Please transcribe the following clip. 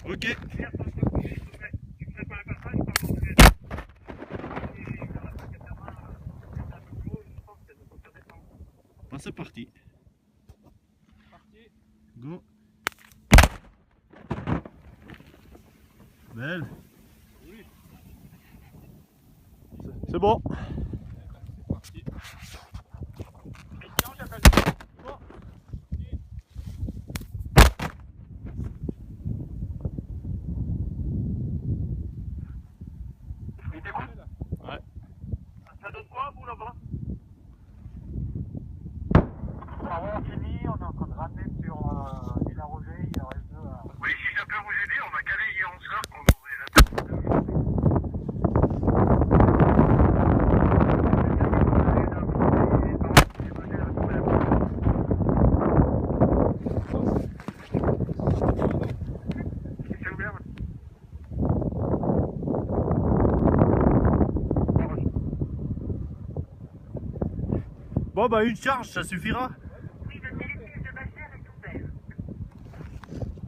Ok. Bah, c'est parti. Go. Belle. C'est bon. Ouais. Ça donne quoi vous là-bas? On fini, on est en train de rater sur l'île à Roger, il en reste deux à... Oui, si ça peut vous aider, on a calé hier en soir qu'on aurait la table. Bon bah une charge ça suffira.